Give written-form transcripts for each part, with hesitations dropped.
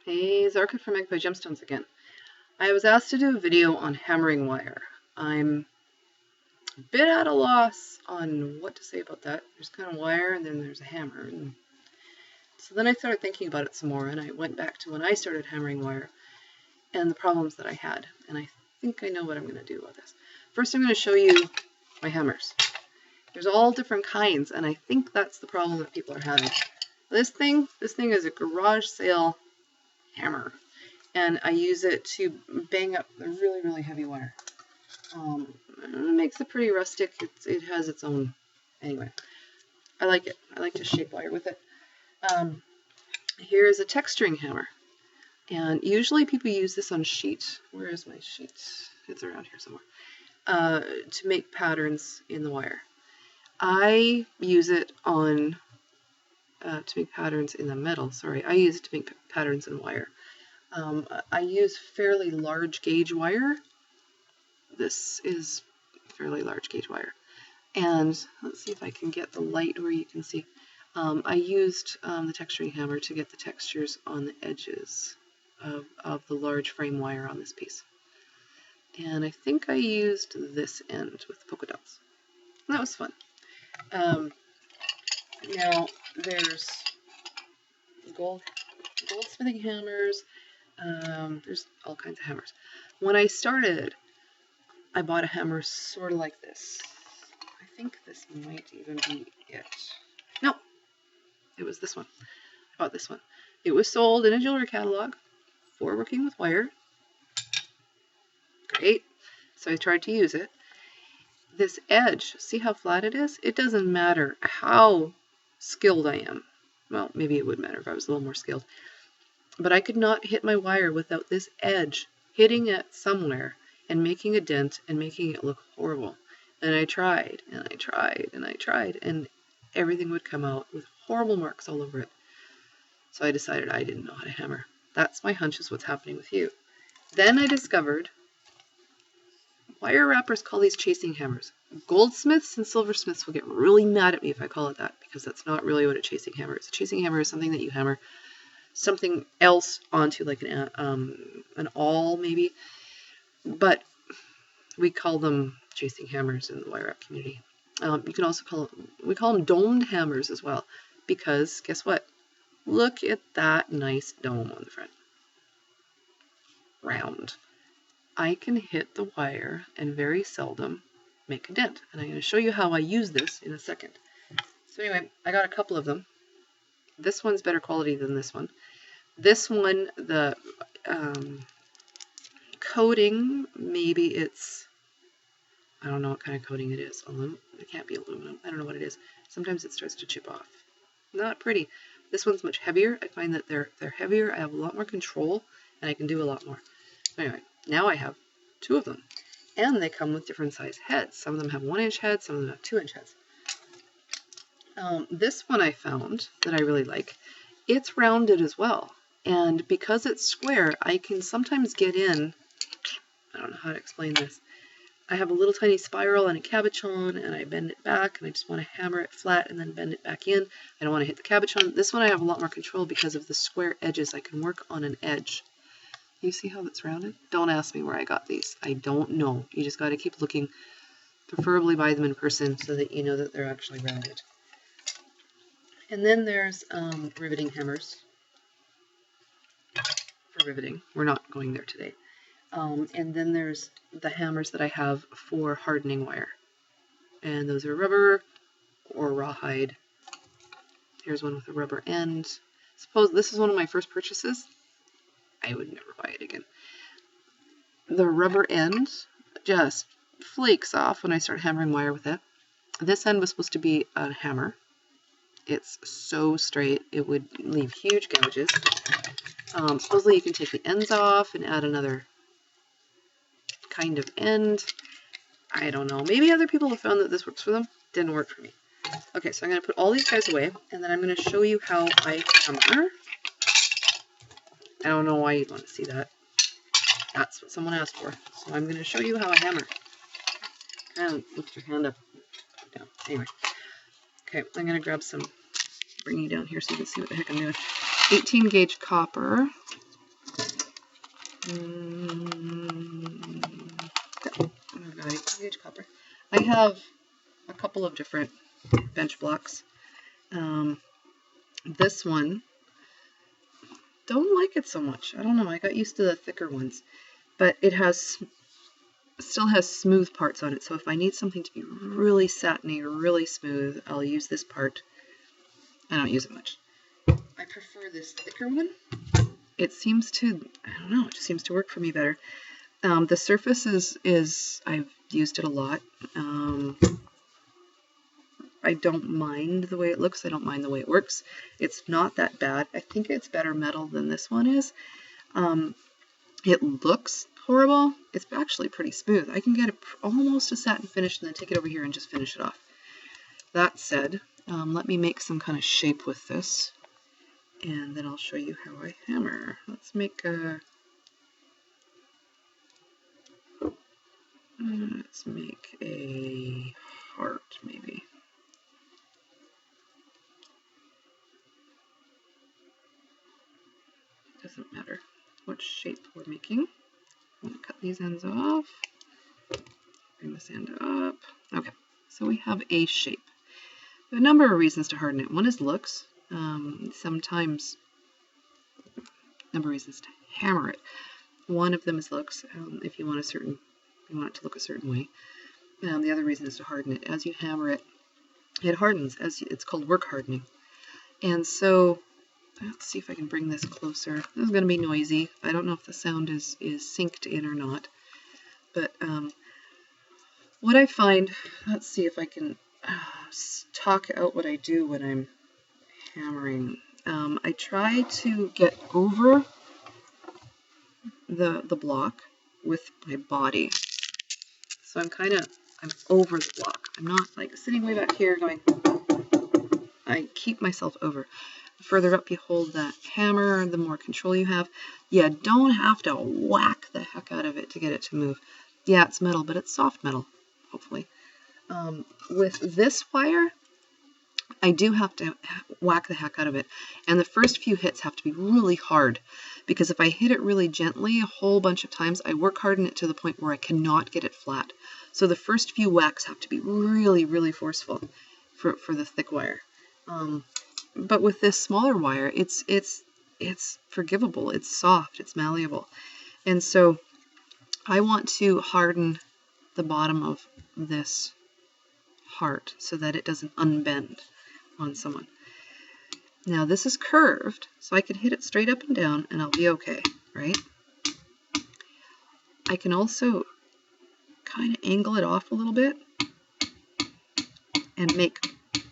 Hey, Zarka from Magpie Gemstones again. I was asked to do a video on hammering wire. I'm a bit at a loss on what to say about that. There's kind of wire and then there's a hammer. And so then I started thinking about it some more and I went back to when I started hammering wire and the problems that I had. And I think I know what I'm going to do about this. First, I'm going to show you my hammers. There's all different kinds and I think that's the problem that people are having. This thing is a garage sale hammer. And I use it to bang up the really, really heavy wire. It makes it pretty rustic. It has its own, anyway. I like it. I like to shape wire with it. Here is a texturing hammer. And usually people use this on sheet. Where is my sheet? It's around here somewhere. To make patterns in the wire. I use it on, to make patterns in the metal. Sorry, I use it to make patterns in wire. I use fairly large gauge wire. This is fairly large gauge wire. And let's see if I can get the light where you can see. I used the texturing hammer to get the textures on the edges of the large frame wire on this piece. And I think I used this end with polka dots. That was fun. Now there's goldsmithing hammers. There's all kinds of hammers. When I started, I bought a hammer sort of like this. I think this might even be it. No, it was this one. I bought this one. It was sold in a jewelry catalog for working with wire. Great. So I tried to use it. This edge, see how flat it is? It doesn't matter how skilled I am. Well, maybe it would matter if I was a little more skilled. But I could not hit my wire without this edge hitting it somewhere and making a dent and making it look horrible. And I tried, and I tried, and I tried, and everything would come out with horrible marks all over it. So I decided I didn't know how to hammer. That's my hunch is what's happening with you. Then I discovered wire wrappers call these chasing hammers. Goldsmiths and silversmiths will get really mad at me if I call it that, because that's not really what a chasing hammer is. A chasing hammer is something that you hammer something else onto, like an awl maybe, but we call them chasing hammers in the wire wrap community. You can also we call them domed hammers as well, because guess what? Look at that nice dome on the front. Round. I can hit the wire and very seldom make a dent, and I'm going to show you how I use this in a second. So anyway, I got a couple of them. This one's better quality than this one. This one, the coating, maybe it's, I don't know what kind of coating it is. It can't be aluminum. I don't know what it is. Sometimes it starts to chip off. Not pretty. This one's much heavier. I find that they're heavier. I have a lot more control, and I can do a lot more. Anyway, now I have two of them, and they come with different size heads. Some of them have 1-inch heads. Some of them have 2-inch heads. This one I found that I really like. It's rounded as well, and because it's square, I can sometimes get in, I don't know how to explain this. I have a little tiny spiral and a cabochon, and I bend it back, and I just want to hammer it flat and then bend it back in. I don't want to hit the cabochon. This one I have a lot more control because of the square edges. I can work on an edge. You see how that's rounded? Don't ask me where I got these. I don't know. You just got to keep looking, preferably buy them in person so that you know that they're actually rounded. And then there's riveting hammers for riveting. We're not going there today. And then there's the hammers that I have for hardening wire. And those are rubber or rawhide. Here's one with a rubber end. Suppose this is one of my first purchases. I would never buy it again. The rubber end just flakes off when I start hammering wire with it. This end was supposed to be a hammer. It's so straight, it would leave huge gouges. Supposedly you can take the ends off and add another kind of end. I don't know. Maybe other people have found that this works for them. Didn't work for me. Okay, so I'm going to put all these guys away, and then I'm going to show you how I hammer. I don't know why you'd want to see that. That's what someone asked for. So I'm going to show you how I hammer. And lift your hand up. Down. Anyway. Okay, I'm going to grab some, bring you down here so you can see what the heck I'm doing. 18 gauge copper. Gauge copper. I have a couple of different bench blocks. This one, don't like it so much. I don't know. I got used to the thicker ones, but it still has smooth parts on it. So if I need something to be really satiny or really smooth, I'll use this part. I don't use it much. I prefer this thicker one. It seems to, I don't know, it just seems to work for me better. The surface is I've used it a lot. I don't mind the way it looks. I don't mind the way it works. It's not that bad. I think it's better metal than this one is. It looks horrible. It's actually pretty smooth. I can get almost a satin finish and then take it over here and just finish it off. That said, let me make some kind of shape with this, and then I'll show you how I hammer. Let's make a heart, maybe. Doesn't matter what shape we're making. I'm going to cut these ends off. Bring this end up. Okay, so we have a shape. There are a number of reasons to harden it. One is looks. Sometimes a number of reasons to hammer it. One of them is looks. If you want it to look a certain way. The other reason is to harden it. As you hammer it, it hardens. It's called work hardening. And so, let's see if I can bring this closer. This is going to be noisy. I don't know if the sound is synced in or not. But what I find, let's see if I can talk out what I do when I'm hammering. I try to get over the block with my body. So I'm over the block. I'm not like sitting way back here going, I keep myself over. The further up you hold that hammer, the more control you have. You don't have to whack the heck out of it to get it to move. Yeah, it's metal, but it's soft metal, hopefully. With this wire, I do have to whack the heck out of it. And the first few hits have to be really hard, because if I hit it really gently a whole bunch of times, I work harden it to the point where I cannot get it flat. So the first few whacks have to be really, really forceful for the thick wire. But with this smaller wire, it's forgivable, it's soft, it's malleable. And so I want to harden the bottom of this heart so that it doesn't unbend on someone. Now this is curved, so I can hit it straight up and down and I'll be okay, right? I can also kind of angle it off a little bit and make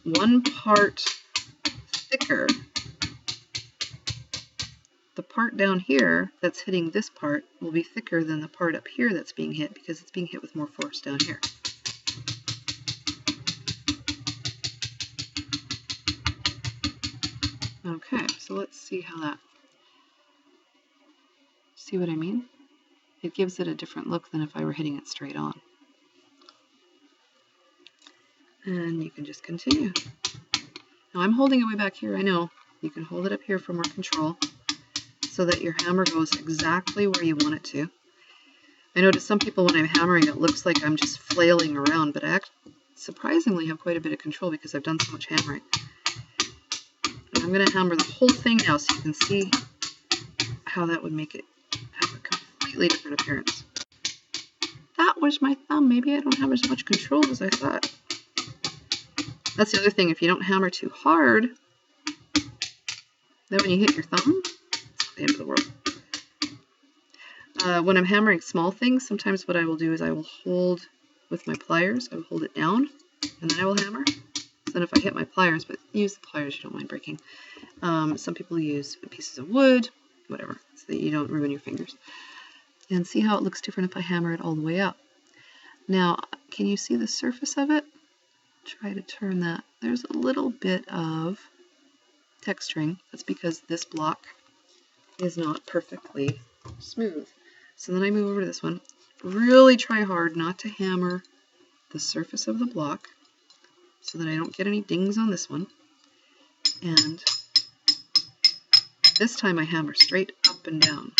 one part thicker. The part down here that's hitting this part will be thicker than the part up here that's being hit, because it's being hit with more force down here. Okay, so let's see how that, see what I mean? It gives it a different look than if I were hitting it straight on. And you can just continue. Now I'm holding it way back here, I know. You can hold it up here for more control so that your hammer goes exactly where you want it to. I know to some people when I'm hammering it looks like I'm just flailing around, but I surprisingly have quite a bit of control because I've done so much hammering. And I'm going to hammer the whole thing now so you can see how that would make it have a completely different appearance. That was my thumb. Maybe I don't have as much control as I thought. That's the other thing. If you don't hammer too hard, then when you hit your thumb, it's the end of the world. When I'm hammering small things, sometimes what I will do is I will hold with my pliers. I will hold it down, and then I will hammer. So then if I hit my pliers, but use the pliers, you don't mind breaking. Some people use pieces of wood, whatever, so that you don't ruin your fingers. And see how it looks different if I hammer it all the way up. Now, can you see the surface of it? Try to turn that. There's a little bit of texturing. That's because this block is not perfectly smooth. So then I move over to this one. Really try hard not to hammer the surface of the block so that I don't get any dings on this one. And this time I hammer straight up and down.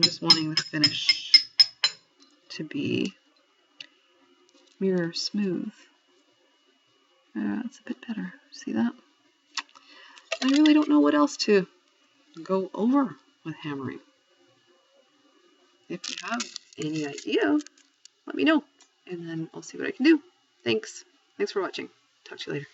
I'm just wanting the finish to be mirror smooth. That's a bit better. See that? I really don't know what else to go over with hammering. If you have any idea, let me know, and then I'll see what I can do. Thanks. Thanks for watching. Talk to you later.